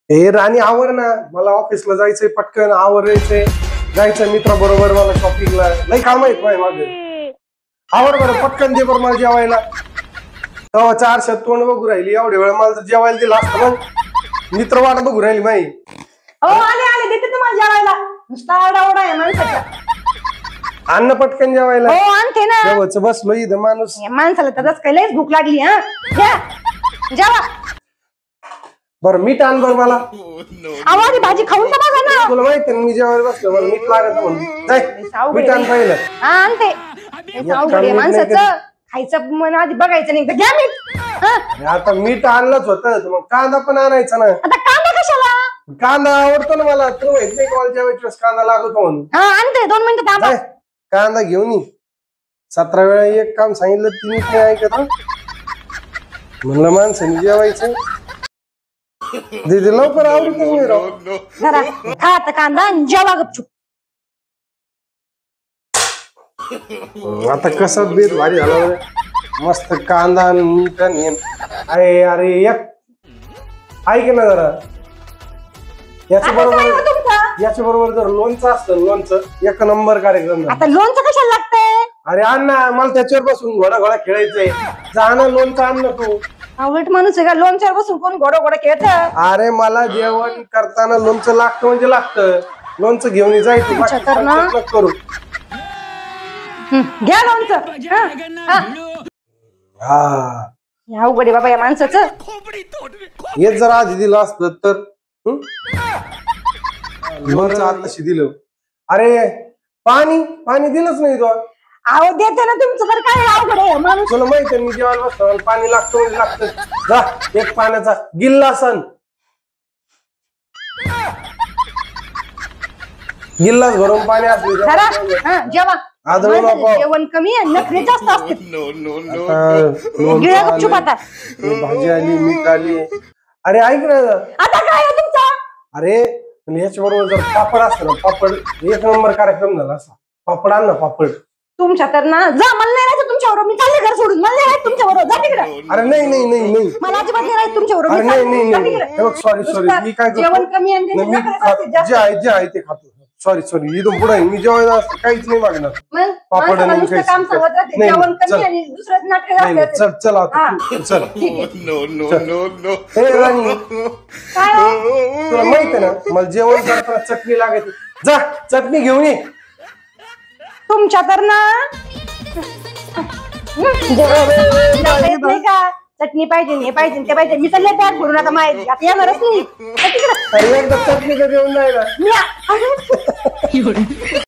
हे राणी आवर ना, मला ऑफिसला जायचंय, पटकन आवरायचंय, जायचं मित्राबरोबर मला शॉपिंगला. लई काम आहेत माझे मागे. आवर बरं, पटकन दे बरं मला जेवायला. तेव्हा 4 तोंड बघू राहिली, एवढ्या वेळ मला तर जेवायला दिला असतं मग. मित्र वाट बघू राहिली माई. हो आले आले, देते तुम्हाला जेवायला. नुसता आरडाओरडा आहे माणसाचा. अन्न पटकन जेवायला. हो आणते ना. जेवायचं बसलो इथं माणूस. या माणसाला तरच काही लयच भूक लागली. हा घ्या जेवा. बरं मीठ आण बरं मला. आवाजी भाजी खाऊन तर बघा ना. तुला माहिती ना मी जेवायला बसलो, मला मीठ लागत म्हणून. जाय मीठ आण पहिलं. हा आणते. अवघड आहे माणसाचं. खायचं मन आधी बघायचं नाही, घ्या मीठ. आता मीठ आणलंच होतं, मग कांदा पण आणायचा ना. आता कांदा कशाला? कांदा आवडतो ना मला, तू माहित नाही कॉल जेवायच्या कांदा लागतो म्हणून. हा आणते, 2 मिनिटं थांबा. कांदा घेऊन ये. 17 वेळा एक काम सांगितलं तिने नाही ऐकत. म्हणलं माणसाने जेवायचं. दीदी लवकर आवडत नाही राव. जरा खा आता कांदा आणि जेवा गपचूप. आता कसं बेत भारी झालं. मस्त कांदा आणि मीठ आणि अरे अरे एक ऐक ना जरा. याच्या बरोबर जर लोणचं असतं, लोणचं 1 नंबर कार्यक्रम. आता लोणचं कशाला लागतंय? अरे आण ना, मला त्याच्यावर बसून घोडा घोडा खेळायचंय. जा ना लोणचं आण ना तू. आवडत माणूस आहे का लोणच्यावर बसून कोण घोडा घोडा खेळत? अरे मला जेवण करताना लोणचं लागतं म्हणजे लागतं. लोणचं घेऊन जायचं करू. घ्या लोणचं. हा अवघड आहे बाबा या माणसाचं. हेच जर आधी दिलं असतं तर. लोणचं आताशी दिलं. अरे पाणी पाणी दिलंच नाही तो. अहो देते ना, तुमचं तर काय अवघड आहे माणूस. तुला माहिती आहे मी जेवायला बसतो, पाणी लागतं म्हणजे लागतं. जा एक पाण्याचा गिल्लासन. गिल्लास भरून पाणी असले जेवा. जेवण कमी आणि नखरे जास्त असते. गपचूप आता. भाजी आली, मीठ आली. अरे ऐक ना, आता काय आहे तुमचं? अरे ह्याच्या बरोबर जर पापड असतं ना, पापड 1 नंबर कार्यक्रम झाला असा. पापड आण ना पापड. तुमच्या तर ना जा, मला नाही राहायचं तुमच्याबरोबर. मी चालले घर सोडून. मला नाही राहायचं तुमच्याबरोबर. जा तिकडे. अरे नाही नाही नाही नाही, मला अजिबात नाही राहायचं तुमच्याबरोबर. नाही नाही. सॉरी सॉरी, मी काय जेवण कमी आणि जे आहे ते खातो. सॉरी सॉरी, इथून पुढे मी जेवायला काहीच नाही मागणार. पापड काम सांगत राहते. जेवण कमी आणि दुसरं नाटक. चल चल आता चल. हे राणी, तुला माहित आहे ना मला जेवण करताना चटणी लागते. जा चटणी घेऊन ये. तुमच्या तर ना का चटणी पाहिजे, हे पाहिजे, ते पाहिजे. मी चालले बॅग भरून आता माहिती आता येणारच नाही. एकदा चटणी घेऊन नाही ना.